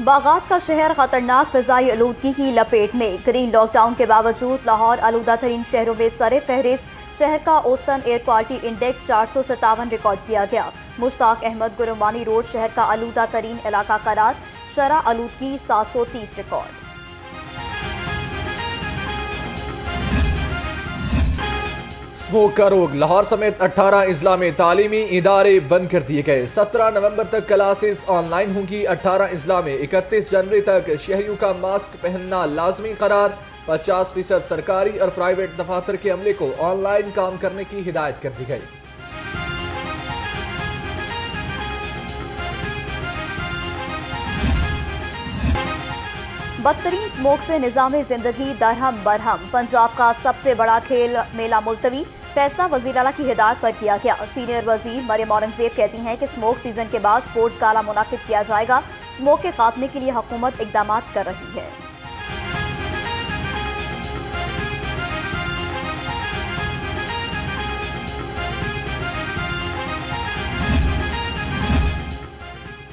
باغات کا شہر خطرناک فضائی آلودگی کی لپیٹ میں، گرین لاک ڈاؤن کے باوجود لاہور آلودہ ترین شہروں میں سر فہرست۔ شہر کا اوسطن ایئر کوالٹی انڈیکس 457 ریکارڈ کیا گیا۔ مشتاق احمد گرمانی روڈ شہر کا آلودہ ترین علاقہ قرار، شرح آلودگی 730 ریکارڈ۔ اسموک کا روگ، لاہور سمیت 18 اضلاع میں تعلیمی ادارے بند کر دیے گئے۔ 17 نومبر تک کلاسز آن لائن ہوں گی۔ 18 اضلاع میں 31 جنوری تک شہریوں کا ماسک پہننا لازمی قرار۔ 50% سرکاری اور پرائیویٹ دفاتر کے عملے کو آن لائن کام کرنے کی ہدایت کر دی گئی۔ بدترین اسموک سے نظام زندگی درہم برہم، پنجاب کا سب سے بڑا کھیل میلہ ملتوی، فیصلہ وزیر اعلیٰ کی ہدایت پر کیا گیا۔ سینئر وزیر مریم اورنگزیب کہتی ہیں کہ اسموک سیزن کے بعد سپورٹس گالا منعقد کیا جائے گا۔ اسموک کے خاتمے کے لیے حکومت اقدامات کر رہی ہے۔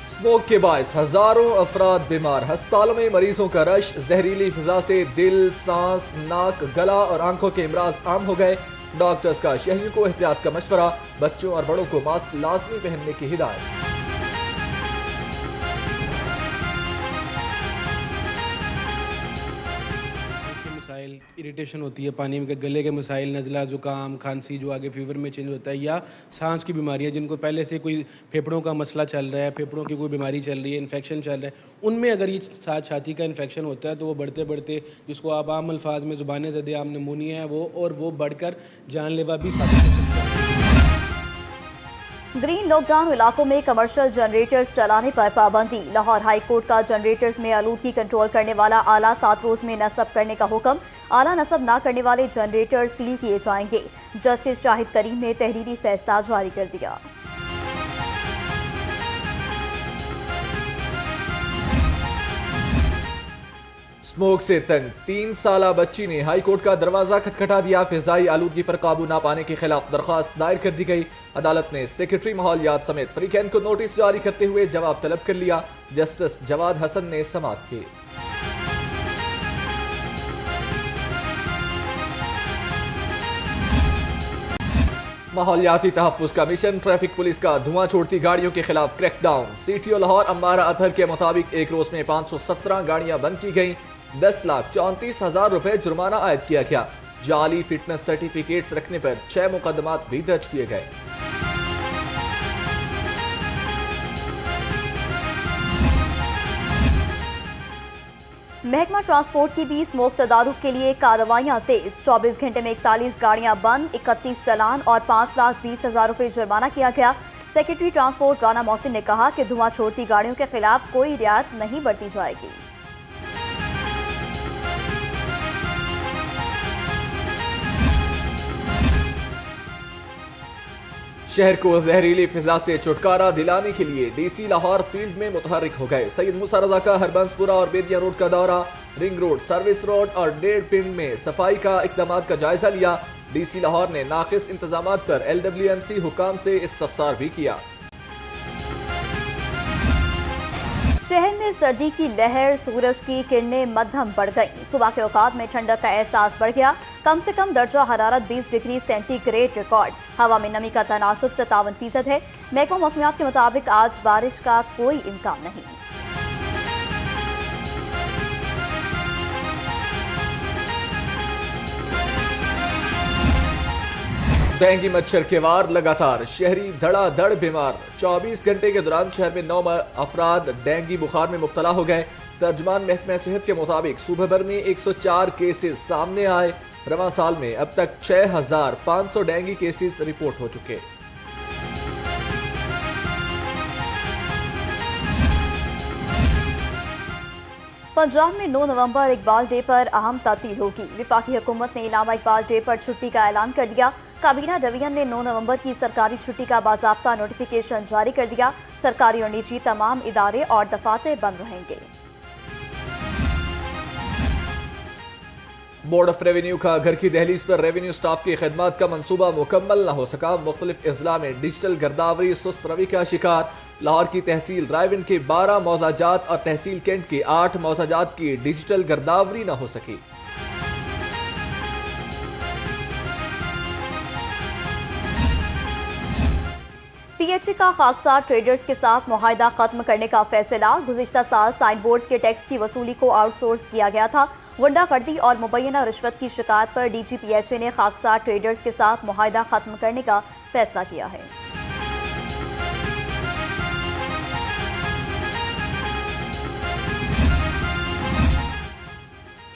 اسموک کے باعث ہزاروں افراد بیمار، ہسپتالوں میں مریضوں کا رش۔ زہریلی فضا سے دل، سانس، ناک، گلا اور آنکھوں کے امراض عام ہو گئے۔ ڈاکٹرز کا شہریوں کو احتیاط کا مشورہ، بچوں اور بڑوں کو ماسک لازمی پہننے کی ہدایت۔ اریٹیشن ہوتی ہے پانی میں، گلے کے مسائل، نزلہ، زکام، کھانسی جو آگے فیور میں چینج ہوتا ہے، یا سانس کی بیماریاں جن کو پہلے سے کوئی پھیپھڑوں کا مسئلہ چل رہا ہے، پھیپھڑوں کی کوئی بیماری چل رہی ہے، انفیکشن چل رہا ہے، ان میں اگر یہ چھاتی کا انفیکشن ہوتا ہے تو وہ بڑھتے بڑھتے، جس کو آپ عام الفاظ میں زبان زد عام نمونیا ہے وہ بڑھ کر جان لیوا بھی ثابت ہو سکتا ہے۔ گرین لاک ڈاؤن علاقوں میں کمرشل جنریٹرز چلانے پر پابندی۔ لاہور ہائی کورٹ کا جنریٹرز میں آلودگی کنٹرول کرنے والا آلہ 7 روز میں نصب کرنے کا حکم۔ آلہ نصب نہ کرنے والے جنریٹرز سیل کیے جائیں گے۔ جسٹس شاہد کریم نے تحریری فیصلہ جاری کر دیا۔ اسموک سے تنگ 3 سالہ بچی نے ہائی کورٹ کا دروازہ کھٹکھٹا دیا۔ فضائی آلودگی پر قابو نہ پانے کے خلاف درخواست دائر کر دی گئی۔ عدالت نے سیکرٹری ماحولیات سمیت فریقین کو نوٹس جاری کرتے ہوئے جواب طلب کر لیا۔ جسٹس جواد حسن نے سماعت کی۔ ماحولیاتی تحفظ کا مشن، ٹریفک پولیس کا دھواں چھوڑتی گاڑیوں کے خلاف crackdown. C T O Lahore Amara Athar کے مطابق ایک روز میں 517 گاڑیاں بند کی گئیں۔ 10,34,000 روپے جرمانہ عائد کیا گیا۔ جعلی فٹنس سرٹیفکیٹس رکھنے پر 6 مقدمات بھی درج کیے گئے۔ محکمہ ٹرانسپورٹ کی بھی اسموک تدارک کے لیے کارروائیاں تیز۔ 24 گھنٹے میں 41 گاڑیاں بند، 31 چلان اور 5,20,000 روپے جرمانہ کیا گیا۔ سیکرٹری ٹرانسپورٹ رانا محسن نے کہا کہ دھواں چھوڑتی گاڑیوں کے خلاف کوئی رعایت نہیں برتی جائے گی۔ شہر کو زہریلی فضا سے چھٹکارا دلانے کے لیے ڈی سی لاہور فیلڈ میں متحرک ہو گئے۔ سید موسیٰ رضا کا ہربنس پورہ اور بیدیا روڈ کا دورہ، رنگ روڈ، سروس روڈ اور ڈیڑھ پنڈ میں صفائی کا اقدامات کا جائزہ لیا۔ ڈی سی لاہور نے ناقص انتظامات پر LWMC حکام سے استفسار بھی کیا۔ شہر میں سردی کی لہر، سورج کی کرنیں مدھم بڑھ گئیں۔ صبح کے اوقات میں ٹھنڈک کا احساس بڑھ گیا۔ کم سے کم درجہ حرارت 20 ڈگری سینٹی گریڈ ریکارڈ۔ ہوا میں نمی کا تناسب 57% ہے۔ محکمہ موسمیات کے مطابق آج بارش کا کوئی امکان نہیں۔ ڈینگی مچھر کے وار لگاتار، شہری دھڑا دھڑ بیمار۔ 24 گھنٹے کے دوران شہر میں 9 افراد ڈینگی بخار میں مبتلا ہو گئے۔ ترجمان محکمہ صحت کے مطابق صوبہ بھر میں 104 کیسز سامنے آئے۔ رواں سال میں اب تک 6,500 ڈینگی کیسز رپورٹ ہو چکے۔ پنجاب میں 9 نومبر اقبال ڈے پر اہم تعطیل ہوگی۔ وفاقی حکومت نے علامہ اقبال ڈے پر چھٹی کا اعلان کر دیا۔ کابینہ ڈویژن نے 9 نومبر کی سرکاری چھٹی کا باضابطہ نوٹیفیکیشن جاری کر دیا۔ سرکاری اور نجی تمام ادارے اور دفاتر بند رہیں گے۔ بورڈ آف ریونیو کا گھر کی دہلیز پر ریونیو سٹاف کی خدمات کا منصوبہ مکمل نہ ہو سکا، مختلف اضلاع میں ڈیجیٹل گرداوری سست روی کا شکار۔ لاہور کی تحصیل رائے ونڈ کے 12 موضاع جات اور تحصیل کینٹ کے 8 موضاع جات کی ڈیجیٹل گرداوری نہ ہو سکی۔ پی ایچ اے کا خاکسار ٹریڈرز کے ساتھ معاہدہ ختم کرنے کا فیصلہ۔ گزشتہ سال سائن بورڈز کے ٹیکس کی وصولی کو آؤٹ سورس کیا گیا تھا۔ غنڈہ گردی اور مبینہ رشوت کی شکایت پر D G P H A نے خاکسار ٹریڈرز کے ساتھ معاہدہ ختم کرنے کا فیصلہ کیا ہے۔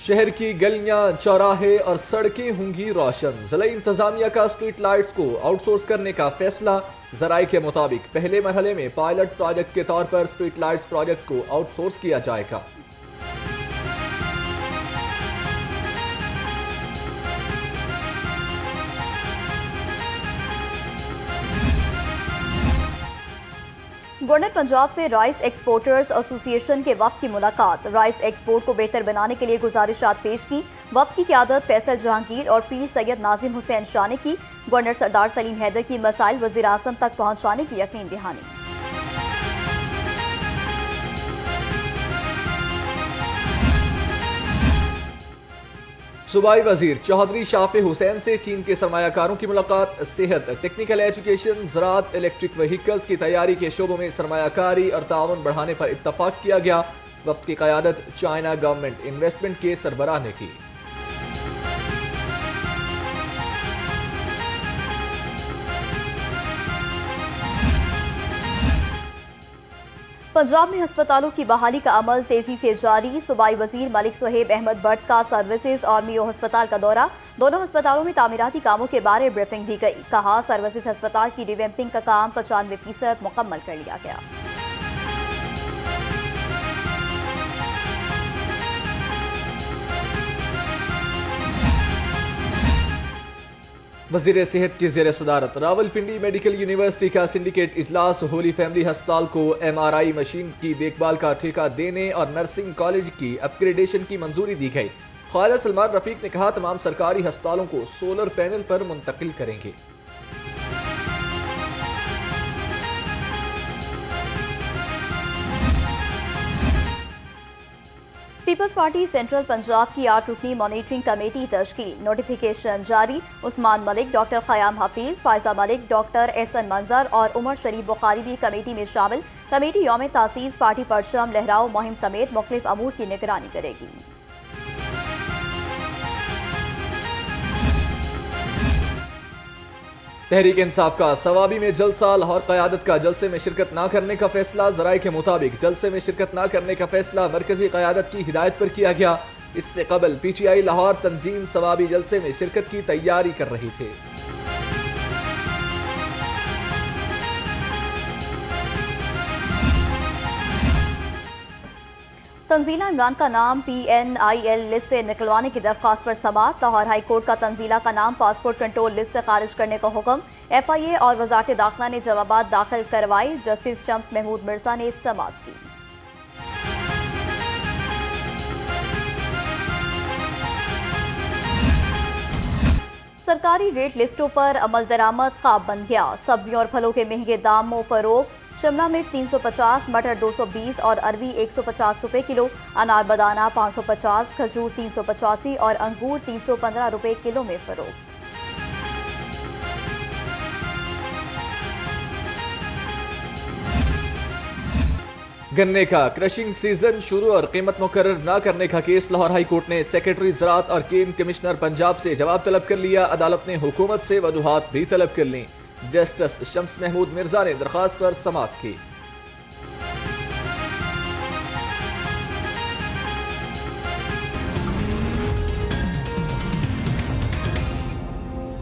شہر کی گلیاں، چوراہے اور سڑکیں ہوں گی روشن۔ ضلعی انتظامیہ کا اسٹریٹ لائٹس کو آؤٹ سورس کرنے کا فیصلہ۔ ذرائع کے مطابق پہلے مرحلے میں پائلٹ پروجیکٹ کے طور پر اسٹریٹ لائٹس پروجیکٹ کو آؤٹ سورس کیا جائے گا۔ گورنر پنجاب سے رائس ایکسپورٹرز ایسوسی ایشن کے وفد کی ملاقات۔ رائس ایکسپورٹ کو بہتر بنانے کے لیے گزارشات پیش کی۔ وفد کی قیادت فیصل جہانگیر اور پیر سید ناظم حسین شاہ نے کی۔ گورنر سردار سلیم حیدر کی مسائل وزیر اعظم تک پہنچانے کی یقین دہانی۔ صوبائی وزیر چودھری شافع حسین سے چین کے سرمایہ کاروں کی ملاقات۔ صحت، ٹیکنیکل ایجوکیشن، زراعت، الیکٹرک وہیکلز کی تیاری کے شعبوں میں سرمایہ کاری اور تعاون بڑھانے پر اتفاق کیا گیا۔ وفد کی قیادت چائنا گورنمنٹ انویسٹمنٹ کے سربراہ نے کی۔ پنجاب میں ہسپتالوں کی بحالی کا عمل تیزی سے جاری۔ صوبائی وزیر ملک صہیب احمد بٹ کا سروسز اور میو ہسپتال کا دورہ۔ دونوں ہسپتالوں میں تعمیراتی کاموں کے بارے بریفنگ دی گئی۔ کہا سروسز ہسپتال کی ریویمپنگ کا کام 95% مکمل کر لیا گیا۔ وزیر صحت کی زیر صدارت راولپنڈی میڈیکل یونیورسٹی کا سنڈیکیٹ اجلاس۔ ہولی فیملی ہسپتال کو ایم آر آئی مشین کی دیکھ بھال کا ٹھیکہ دینے اور نرسنگ کالج کی اپ گریڈیشن کی منظوری دی گئی۔ خواجہ سلمان رفیق نے کہا تمام سرکاری ہسپتالوں کو سولر پینل پر منتقل کریں گے۔ پیپلز پارٹی سینٹرل پنجاب کی 8 رکنی مانیٹرنگ کمیٹی تشکیل۔ نوٹیفیکیشن جاری۔ عثمان ملک، ڈاکٹر خیام حفیظ، فائزہ ملک، ڈاکٹر احسن منظر اور عمر شریف بخاری بھی کمیٹی میں شامل۔ کمیٹی یوم تاسیس، پارٹی پرچم لہراؤ مہم سمیت مختلف امور کی نگرانی کرے گی۔ تحریک انصاف کا ثوابی میں جلسہ۔ لاہور قیادت کا جلسے میں شرکت نہ کرنے کا فیصلہ۔ ذرائع کے مطابق جلسے میں شرکت نہ کرنے کا فیصلہ مرکزی قیادت کی ہدایت پر کیا گیا۔ اس سے قبل پی ٹی آئی لاہور تنظیم ثوابی جلسے میں شرکت کی تیاری کر رہی تھی۔ تنزیلہ عمران کا نام پی این آئی ایل لسٹ سے نکلوانے کی درخواست پر سماعت۔ لاہور ہائی کورٹ کا تنزیلہ کا نام پاسپورٹ کنٹرول لسٹ سے خارج کرنے کا حکم۔ ایف آئی اے اور وزارت داخلہ نے جوابات داخل کروائے۔ جسٹس شمس محمود مرزا نے سماعت کی۔ سرکاری ریٹ لسٹوں پر عمل درآمد خواب بن گیا۔ سبزیوں اور پھلوں کے مہنگے داموں فروغ۔ شملہ مرچ 350، مٹر 220 اور اروی 150 روپے کلو۔ انار بدانہ 550، کھجور 385 اور انگور 315 روپے کلو میں فروغ۔ گنے کا کرشنگ سیزن شروع اور قیمت مقرر نہ کرنے کا کیس۔ لاہور ہائی کورٹ نے سیکرٹری زراعت اور کیم کمشنر پنجاب سے جواب طلب کر لیا۔ عدالت نے حکومت سے وجوہات بھی طلب کر لیں۔ جسٹس شمس محمود مرزا نے درخواست پر سماعت کی۔